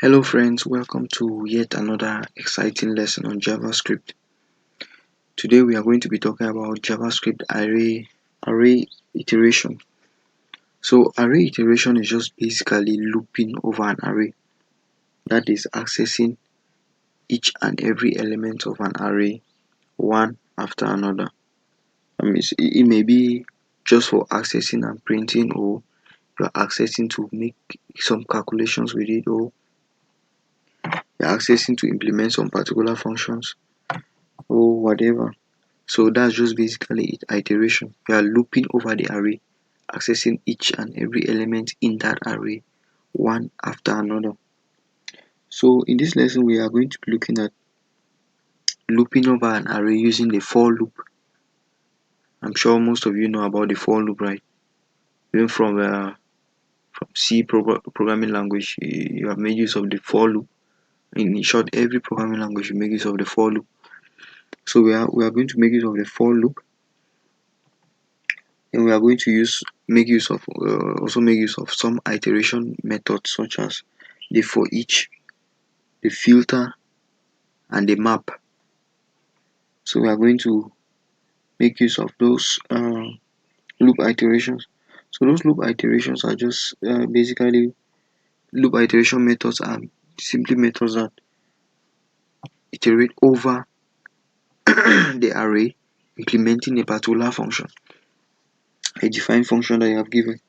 Hello friends, welcome to yet another exciting lesson on JavaScript. Today we are going to be talking about JavaScript array iteration. So array iteration is just basically looping over an array, that is accessing each and every element of an array one after another. It may be just for accessing and printing, or you're accessing to make some calculations with it, or you're accessing to implement some particular functions or whatever. So that's just basically it, iteration. We are looping over the array, accessing each and every element in that array one after another. So in this lesson we are going to be looking at looping over an array using the for loop. I'm sure most of you know about the for loop, right? Even from C programming language, you have made use of the for loop. In short, every programming language you make use of the for loop. So we are going to make use of the for loop, and we are going to make use of some iteration methods such as the forEach, the filter, and the map. So we are going to make use of those loop iterations. So those loop iterations are just basically loop iteration methods are simply methods that iterate over the array, implementing a particular function, a defined function that you have given.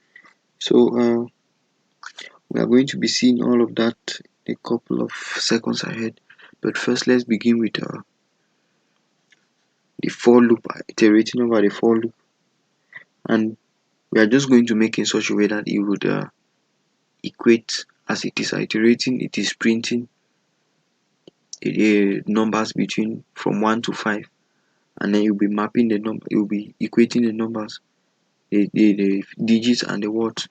So we are going to be seeing all of that in a couple of seconds ahead. But first, let's begin with the for loop, iterating over the for loop. And we are just going to make in such a way that it would equate, as it is iterating, it is printing numbers between from 1 to 5, and then you'll be mapping the number, you'll be equating the numbers, the digits and the words,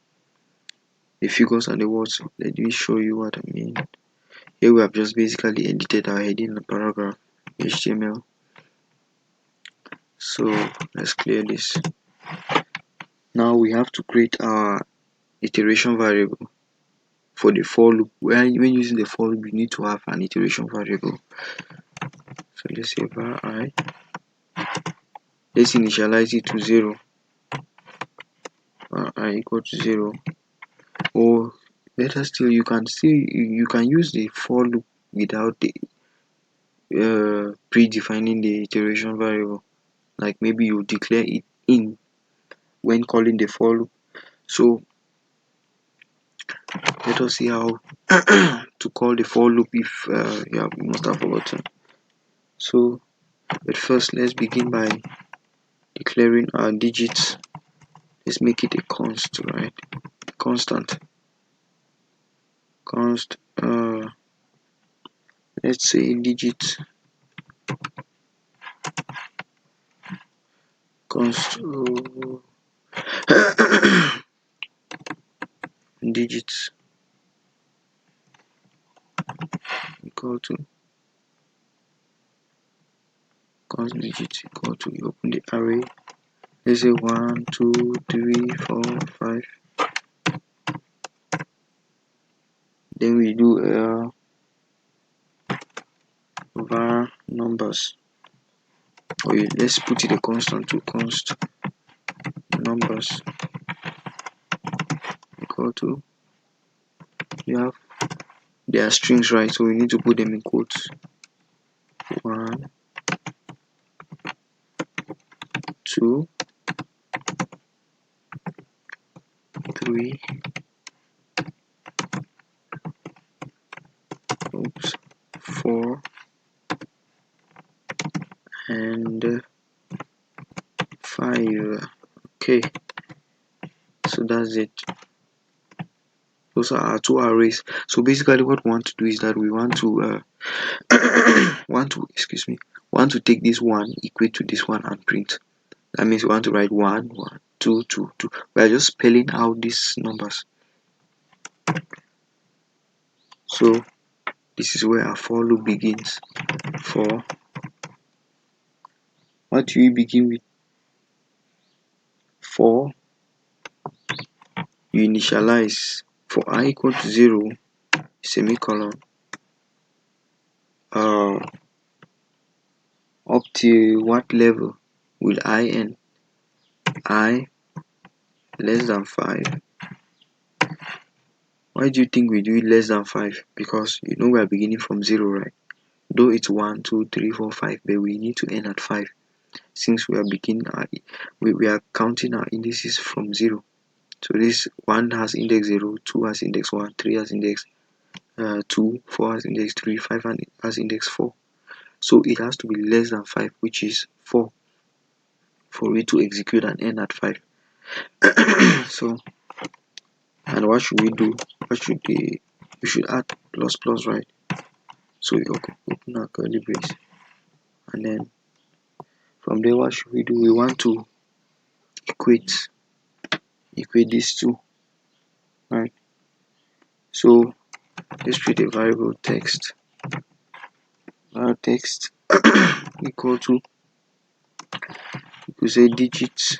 the figures and the words. Let me show you what I mean. Here we have just basically edited our heading and paragraph HTML. So let's clear this. Now we have to create our iteration variable for the for loop. When using the for loop, you need to have an iteration variable. So let's say var I. Let's initialize it to 0. Var I equal to 0. Or better still, you can use the for loop without the predefining the iteration variable. Like maybe you declare it in when calling the for loop. So let us see how to call the for loop if you must have forgotten. So but first, let's begin by declaring our digits. Let's make it a const, right? Constant. Let's say digit const digits equal to const digits equal to, you open the array. Let's say 1, 2, 3, 4, 5. Then we do var numbers. Let's put it a constant to const numbers equal to, they are strings, right? So we need to put them in quotes. 1, 2, 3, 4, and 5. Okay, so that's it. Those are our two arrays. So basically what we want to do is that we want to want to take this one, equate to this one, and print. That means we want to write 1, 1, 2, 2, 2. We are just spelling out these numbers. So this is where our for loop begins. For, what do we begin with? For, you initialize for I equal to 0, you semicolon, up to what level will I end? I less than 5. Why do you think we do it less than 5? Because you know we are beginning from 0, right? Though it's 1, 2, 3, 4, 5, but we need to end at 5 since we are beginning we are counting our indices from 0. So this 1 has index 0, 2 has index 1, 3 has index 2, 4 has index 3, 5 has index 4. So it has to be less than 5, which is 4, for it to execute and end at 5. So, and what should we do? What should we should add plus plus, right? So we open our curly brace, and then from there, what should we do? We want to equate these two, right? So let's treat a variable text. Text equal to, you could say digits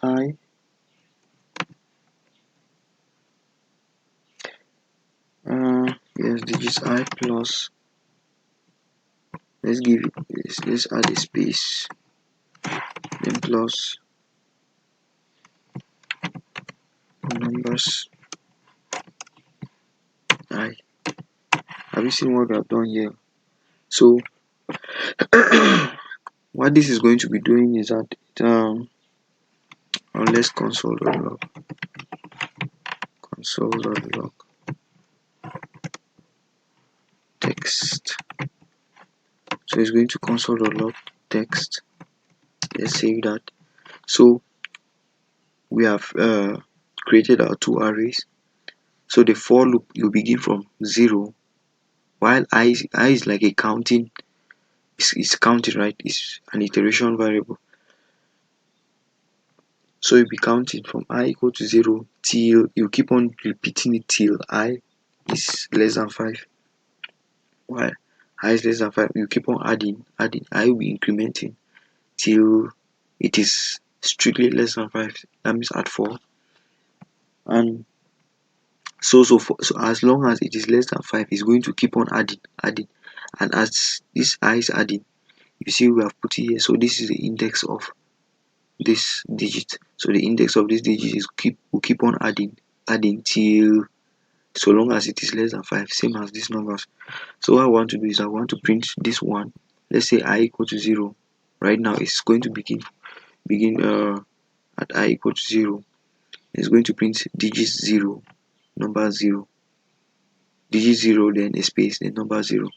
I, yes, digits I plus, let's give it this, let's add a space, then plus numbers I. Have you seen what we have done here? So what this is going to be doing is that let's console.log text. So it's going to console.log text. Let's save that. So we have created our two arrays. So the for loop, you begin from 0, while I is like a counting, it's counting, right? It's an iteration variable. So you'll be counting from I equal to 0 till you keep on repeating it till I is less than 5. While I is less than 5, you keep on adding. I will be incrementing till it is strictly less than 5. That means at 4. And so as long as it is less than 5, it's going to keep on adding. And as this I is adding, you see we have put it here. So this is the index of this digit. So the index of this digit is will keep on adding till so long as it is less than 5, same as these numbers. So what I want to do is I want to print this one. Let's say I equal to 0. Right now it's going to begin at I equal to 0. It's going to print digit 0, number 0, digit 0, then a space, then number 0.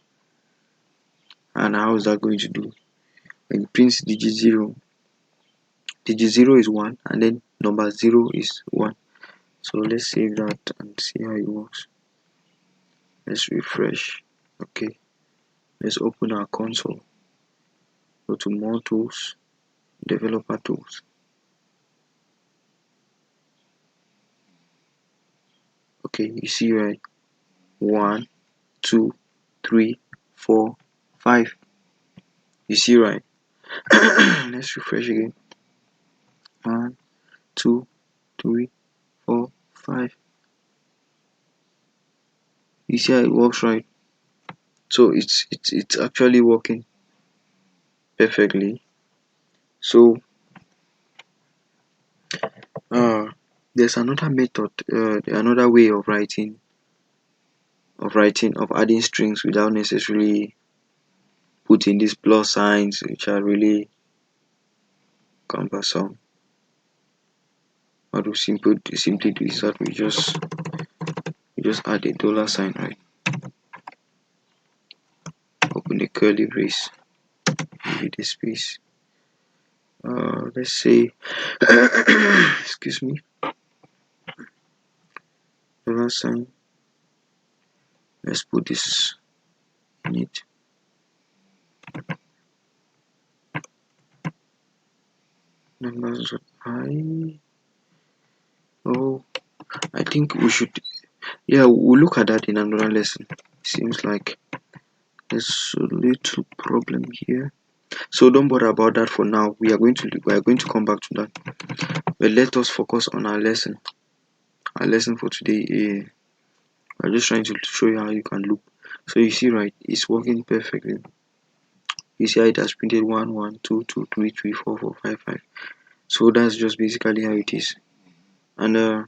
And how is that going to do? When it prints digit 0 is 1, and then number 0 is 1. So let's save that and see how it works. Let's refresh. Okay, let's open our console. Go to more tools, developer tools. Okay, you see, right? 1, 2, 3, 4, 5. You see, right? Let's refresh again. 1, 2, 3, 4, 5. You see how it works, right? So it's actually working perfectly. So there's another method, another way of adding strings without necessarily putting these plus signs, which are really cumbersome. What we simply do is that we just add a dollar sign, right? Open the curly brace, give it a space. Let's say excuse me, dollar sign. Let's put this in it. Numbers of I. Oh, I think we should. Yeah, we'll look at that in another lesson. Seems like there's a little problem here. So don't bother about that for now. We are going to come back to that. But let us focus on our lesson. Our lesson for today is we're just trying to show you how you can loop. So you see, right, it's working perfectly. You see how it has printed 1 1 2 2 3 3 4 4 5 5. So that's just basically how it is. And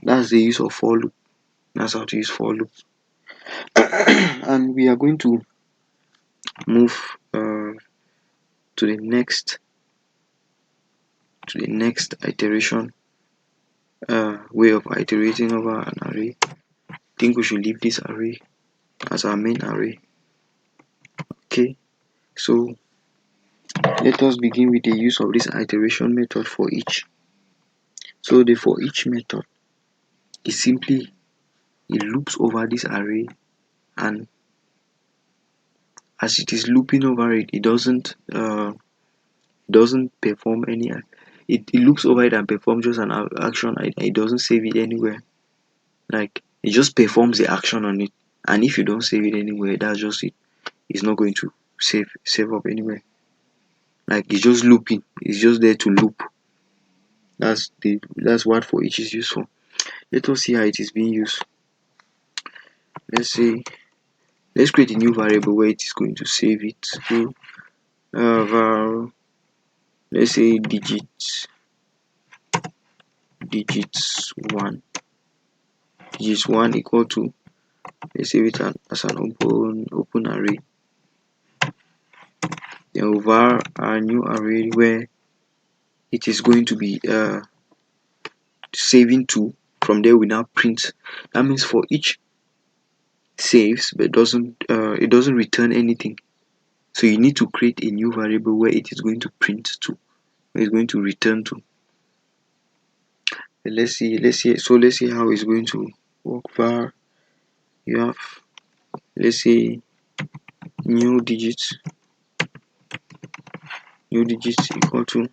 that's the use of for loop. That's how to use for loop. And we are going to move to the next iteration way of iterating over an array. I think we should leave this array as our main array. Okay, so let us begin with the use of this iteration method for each. So the for each method is simply it loops over this array, and as it is looping over it, it doesn't perform any. It loops over it and performs just an action. It doesn't save it anywhere. Like it just performs the action on it, and if you don't save it anywhere, that's just it. It's not going to save up anywhere. Like it's just looping. It's just there to loop. That's what for each is used for. Let us see how it is being used. Let's create a new variable where it is going to save it. So var, let's say digits 1 equal to, let's save it as an open array. Then we'll var our new array where it is going to be saving to. From there we now print. That means for each saves but it doesn't return anything. So you need to create a new variable where it is going to print to, where it's going to return to. And let's see how it's going to work. Var, you have, let's say, new digits equal to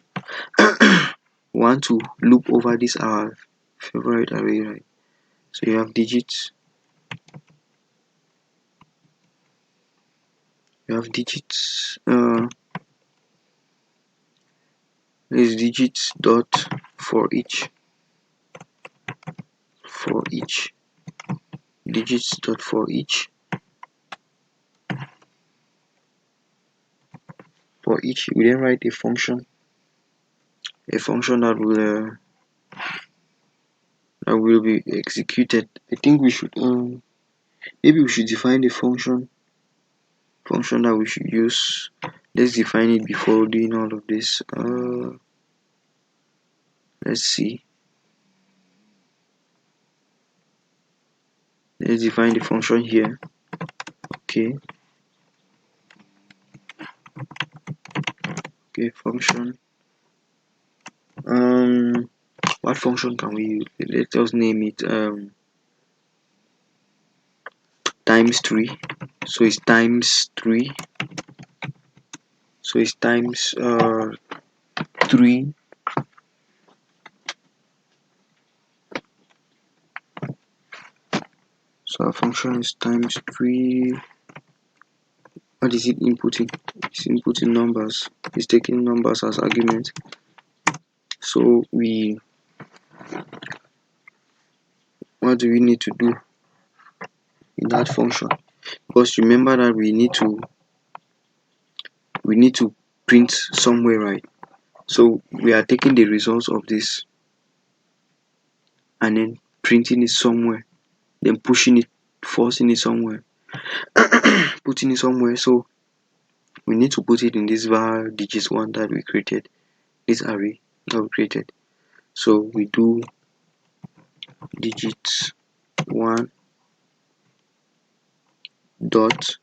want to loop over this our favorite array, right? So you have digits is digits dot for each digits dot for each we then write a function that will be executed. I think we should maybe we should define the function that we should use. Let's define it before doing all of this. Let's see. Let's define the function here. Okay, function. What function can we use? Let us name it times 3. So it's times 3. So it's times 3. So our function is times 3. What is it inputting? It's inputting numbers. It's taking numbers as argument. So what do we need to do in that function? Because remember that we need to print somewhere, right? So we are taking the results of this and then printing it somewhere, then pushing it, forcing it somewhere, putting it somewhere. So we need to put it in this var digits 1 that we created, this array that we created. So we do digits 1 dot,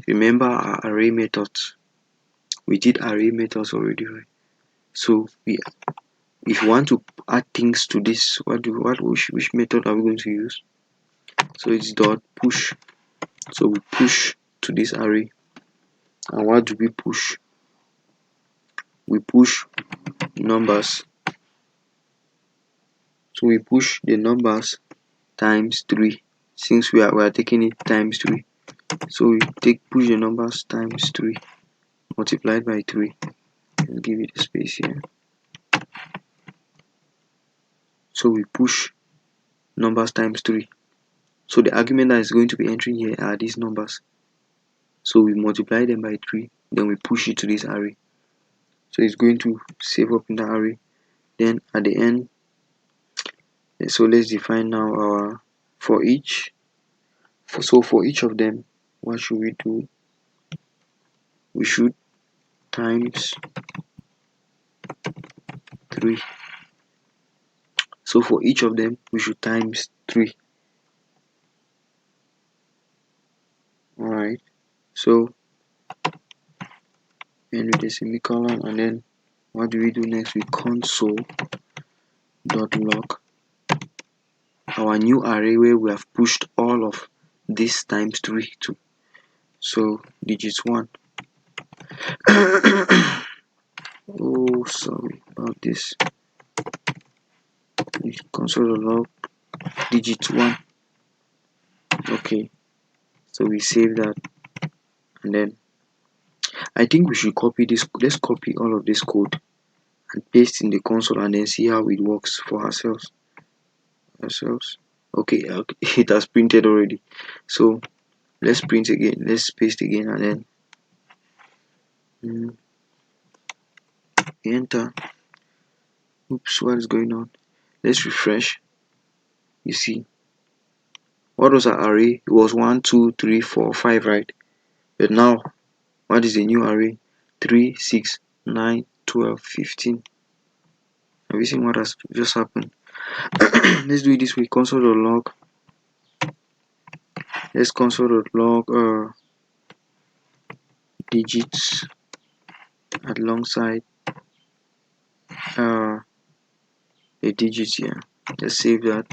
remember our array methods. We did array methods already, right? So if you want to add things to this, which method are we going to use? So it's dot push. So we push to this array. And what do we push? We push numbers. So we push the numbers times 3, since we are taking it times 3. So we push the numbers times 3 multiplied by 3 and give it a space here. So we push numbers times 3. So the argument that is going to be entering here are these numbers. So we multiply them by 3, then we push it to this array. So it's going to save up in the array. Then at the end, so let's define now our for each. So for each of them, what should we do? We should times 3. So for each of them, we should times 3. Alright, so end with a semicolon, and then what do we do next? We console.log our new array where we have pushed all of this times 3 to. So digits 1. Oh, sorry about this. Console.log digit 1. Okay, so we save that, and then I think we should copy this. Let's copy all of this code and paste in the console, and then see how it works for ourselves. Okay, it has printed already. So let's print again. Let's paste again, and then enter. Oops, what is going on? Let's refresh. You see, what was our array? It was 1, 2, 3, 4, 5, right? But now, what is the new array? 3, 6, 9, 12, 15. Have you seen what has just happened? Let's do it this way. Console.log. Let's console.log digits alongside the digits here. Let's save that.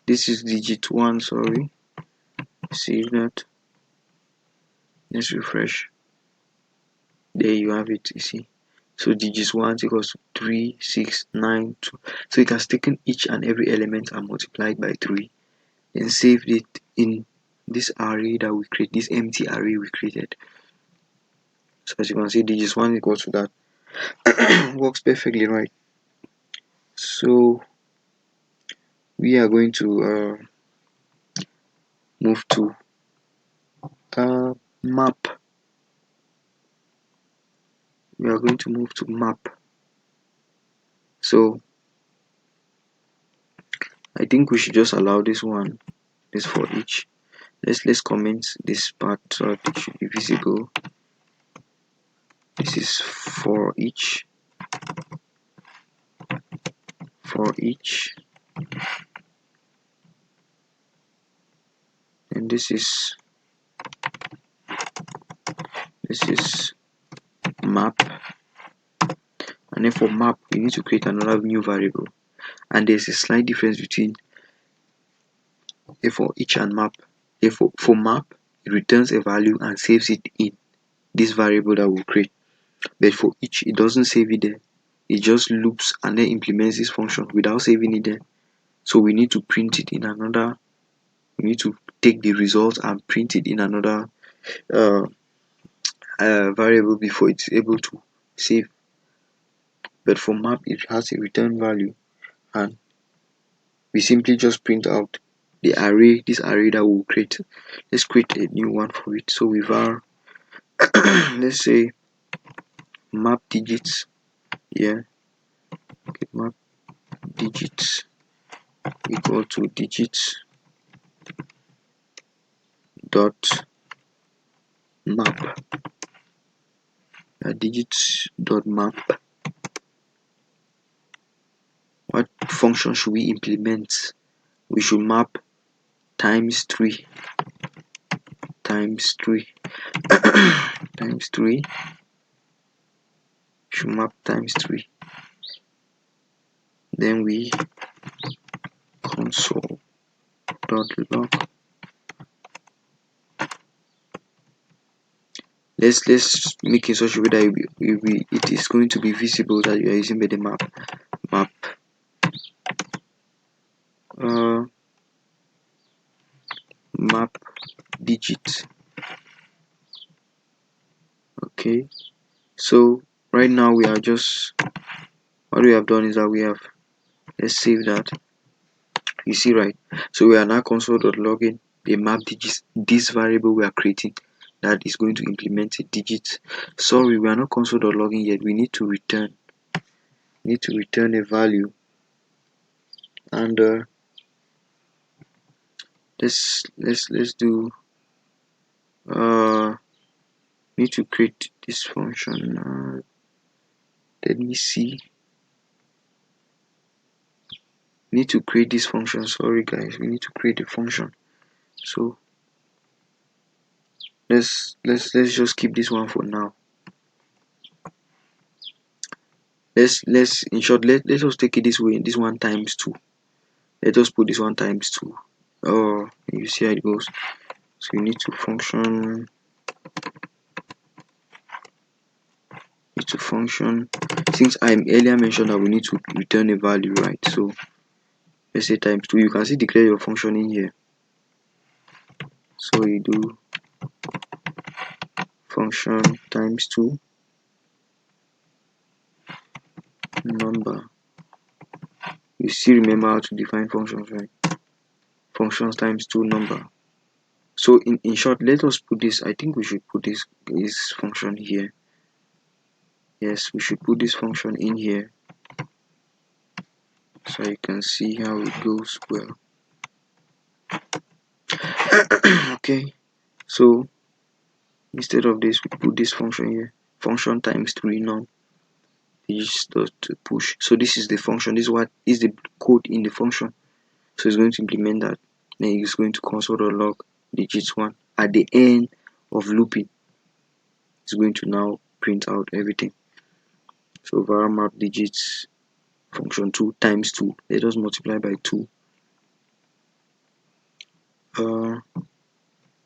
This is digit 1, sorry. Save that. Let's refresh. There you have it, you see. So digits 1 equals 3, 6, 9, 2. So it has taken each and every element and multiplied by 3 and saved it in this array that we create, this empty array we created. So as you can see, digits 1 equals to that. Works perfectly, right? So we are going to move to map. We are going to move to map. So I think we should just allow this one, this for each. Let's comment this part so that it should be visible. This is for each, and this is map. And then for map, we need to create another new variable, and there's a slight difference between a for each and map. For map, it returns a value and saves it in this variable that we'll create, but for each, it doesn't save it there. It just loops and then implements this function without saving it there. So we need to print it in another. We need to take the result and print it in another variable before it's able to save. But for map, it has a return value, and we simply just print out the array, this array that we'll create. Let's create a new one for it. So we var let's say map digits. Yeah, okay, map digits equal to digits dot map. Digits dot map. What function should we implement? We should map times 3 times 3 times 3. Should map times 3. Then we console.log. Let's make it such a way that it is going to be visible that you are using the map map digit Okay, so right now we are just, what we have done is that we have, let's save that. You see, right? So we are now console.login the map digits, this variable we are creating that is going to implement a digit. Sorry, we are not console.login yet. We need to return a value, and let's do need to create this function. Let me see. Need to create this function. Sorry guys, we need to create a function. So let's just keep this one for now. Let's in short, let's just take it this way. This one times 2. Let us put this one times 2. Oh, you see how it goes. So you need to function, since I earlier mentioned that we need to return a value, right? So let's say times 2. You can see declare your function in here. So you do function times 2 number. You still remember how to define functions, right? Functions times 2 number. So in short, let us put this, I think we should put this function here. Yes, we should put this function in here so you can see how it goes well. Okay, so instead of this, we put this function here, function times 3 num is dot push. So this is the function, this is what is the code in the function. So it's going to implement that. Then it's going to console.log digits 1 at the end of looping. It's going to now print out everything. So var map digits function 2 times 2. Let us multiply by 2.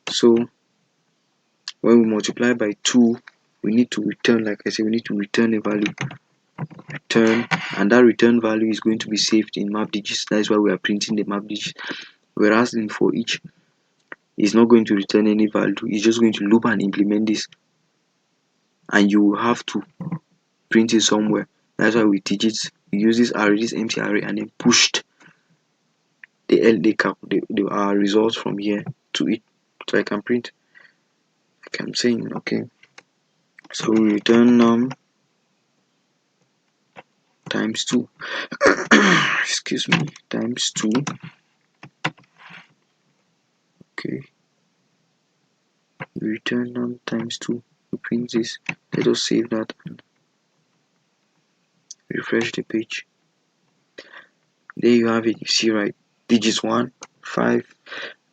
So when we multiply by 2, we need to return, like I said, we need to return a value. Return, and that return value is going to be saved in map digits. That is why we are printing the map digits. Whereas in forEach, it's not going to return any value. It's just going to loop and implement this, and you will have to print it somewhere. That's why with digits, we use this array, this empty array, and then pushed the results from here to it, so I can print like I'm saying. Okay, so we return num times 2 excuse me, times 2. Okay, we return num times 2. We print this. Let us save that and refresh the page. There you have it. You see, right? Digits 1 5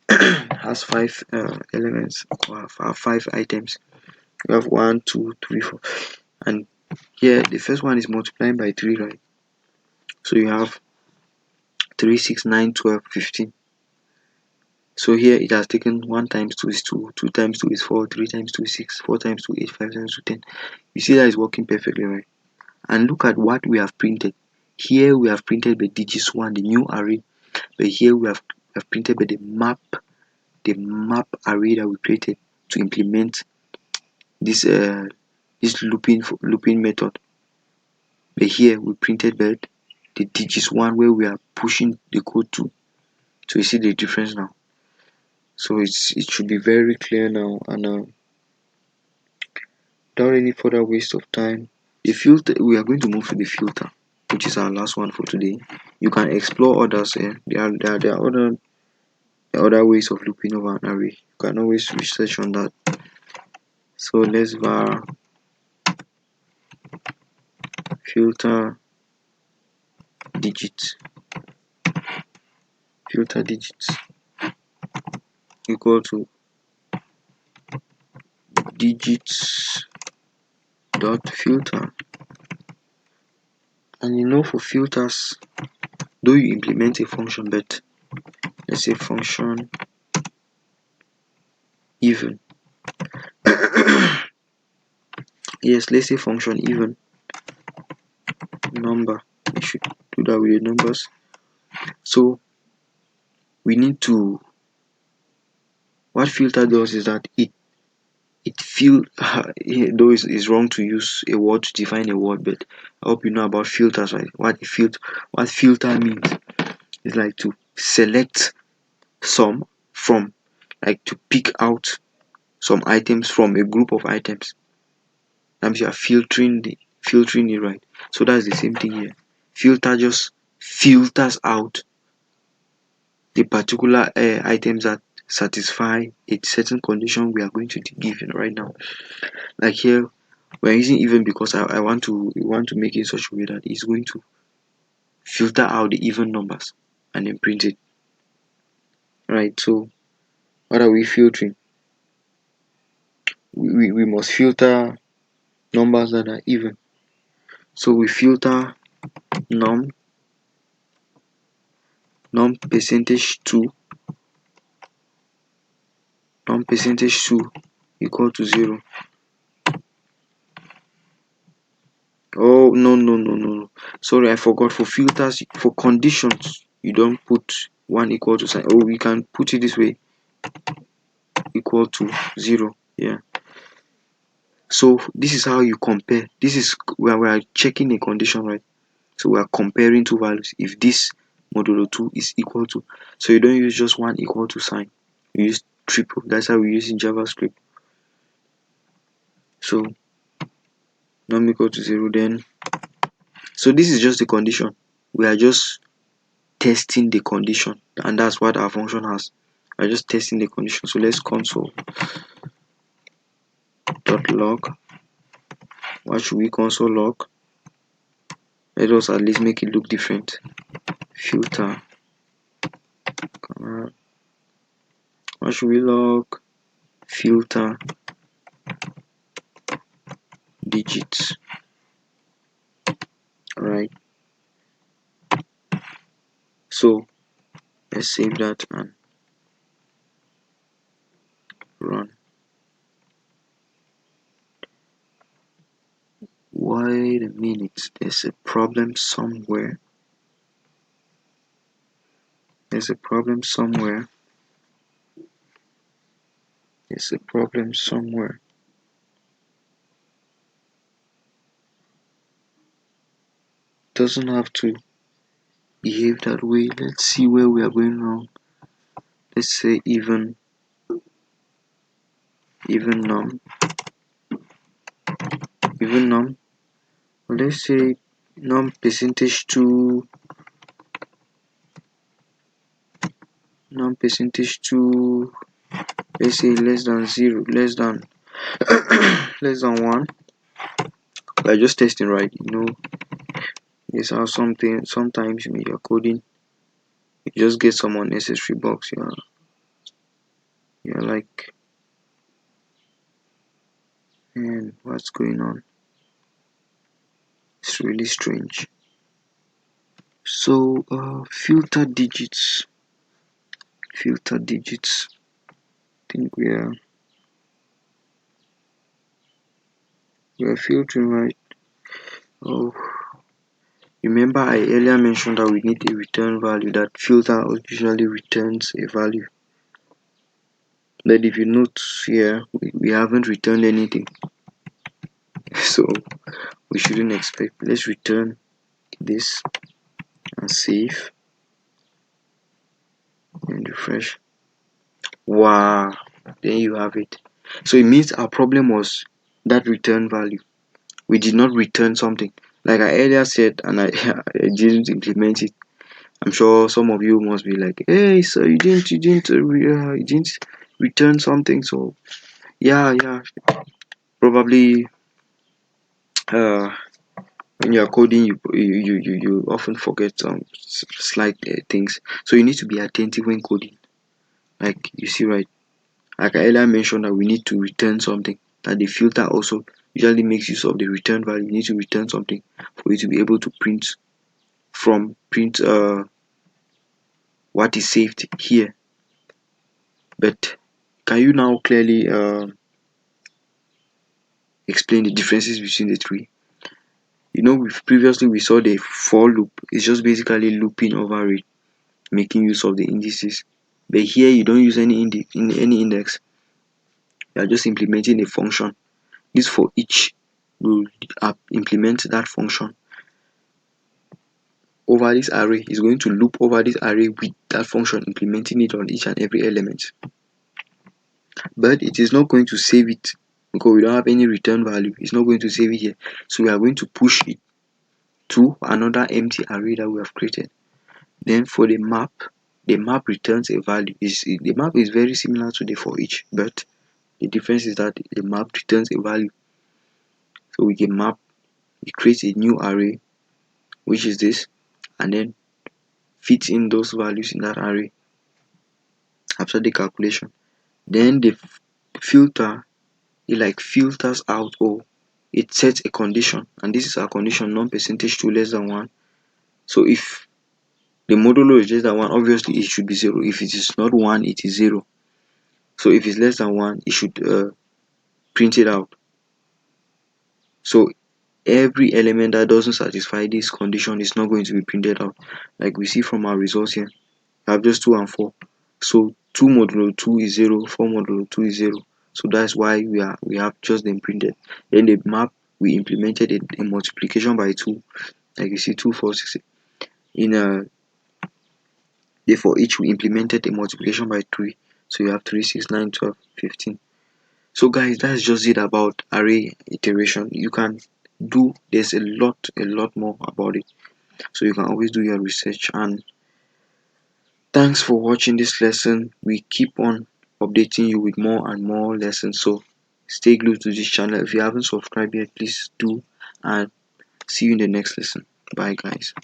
has 5 elements, or have 5 items. You have 1 2 3 4, and here the first one is multiplying by 3, right? So you have 3 6 9 12 15. So here it has taken 1 times 2 is 2, 2 times 2 is 4, 3 times 2 is 6, 4 times 2 is 8, 5 times 2 10. You see that is working perfectly, right? And look at what we have printed. Here we have printed the digits 1, the new array, but here we have printed by the map array that we created to implement this looping method. But here we printed by the digits 1 where we are pushing the code to. So you see the difference now. So it should be very clear now, and without any further waste of time, the filter, we are going to move to the filter, which is our last one for today. You can explore others. There are other ways of looping over an array. You can always research on that. So let's var filter digits equal to digits dot filter. And you know, for filters, though you implement a function, but let's say function even. Yes, let's say function even number. We should do that with the numbers. So we need to, what filter does is that it it feel though it's wrong to use a word to define a word, but I hope you know about filters, right? What filter means is like to select some from, like to pick out some items from a group of items. That means you are filtering it, right? So that's the same thing here. Filter just filters out the particular items that satisfy a certain condition we are going to give right now. Like here, we're using even because I want to make it in such a way that it's going to filter out the even numbers and then print it. Right, so what are we filtering? We must filter numbers that are even. So we filter num percentage 2 equal to 0. Oh, no. Sorry, I forgot. For filters, for conditions, you don't put 1 equal to sign. Oh, we can put it this way, equal to 0. Yeah. So this is how you compare. This is where we are checking a condition, right? So we are comparing two values. If this modulo 2 is equal to, so you don't use just 1 equal to sign. You use triple. That's how we use in JavaScript. So num equal to 0, then. So this is just the condition. We are just testing the condition, and that's what our function has. We're just testing the condition. So let's console.log. What should we console log? Let us at least make it look different. Filter. What should we log? Filter digits. Alright. So let's save that and run. Wait a minute, there's a problem somewhere. There's a problem somewhere. There's a problem somewhere. Doesn't have to behave that way. Let's see where we are going wrong. Let's say even num. Let's say num percentage 2. Num percentage 2. Let's say less than 0, less than 1. We're just testing, right? This how sometimes when you're coding, you just get some unnecessary bugs. You're like, man, what's going on? It's really strange. So filter digits. I think we are filtering, right? Oh, remember I earlier mentioned that we need a return value. That filter usually returns a value. But if you note here, we haven't returned anything. So we shouldn't expect. Let's return this and save and refresh. Wow, then you have it. So it means our problem was that return value. We did not return something. Like I earlier said, and I didn't implement it. I'm sure some of you must be like, hey, so you didn't return something. So yeah, probably when you are coding, you often forget some slight things. So you need to be attentive when coding. Like you see, right? Like I earlier mentioned that we need to return something. That the filter also usually makes use of the return value. You need to return something for you to be able to print what is saved here. But can you now clearly explain the differences between the three? Previously we saw the for loop. It's just basically looping over it, making use of the indices. But here you don't use any index. you are just implementing a function. This for each will implement that function over this array. Is going to loop over this array with that function, implementing it on each and every element. But it is not going to save it because we don't have any return value. It's not going to save it here. So we are going to push it to another empty array that we have created. Then for the map returns a value. The map is very similar to the for each, but the difference is that the map returns a value. So we can map, we create a new array, which is this, and then fit in those values in that array after the calculation. Then the filter, it like filters out, or it sets a condition, and this is our condition, non-percentage2 less than 1. So if the modulo is less than 1, obviously it should be 0. If it is not 1, it is 0. So if it's less than 1, it should print it out. So every element that doesn't satisfy this condition is not going to be printed out. Like we see from our results here, we have just 2 and 4. So 2 modulo 2 is 0, 4 modulo 2 is 0. So that's why we have just them printed. Then the map, we implemented a multiplication by 2. Like you see 2, 4, 6. In the for each, we implemented a multiplication by 3. So you have 3, 6, 9, 12, 15. So guys, that's just it about array iteration. You can do, there's a lot more about it. So you can always do your research. And thanks for watching this lesson. We keep on updating you with more and more lessons. So stay glued to this channel. If you haven't subscribed yet, please do. And see you in the next lesson. Bye guys.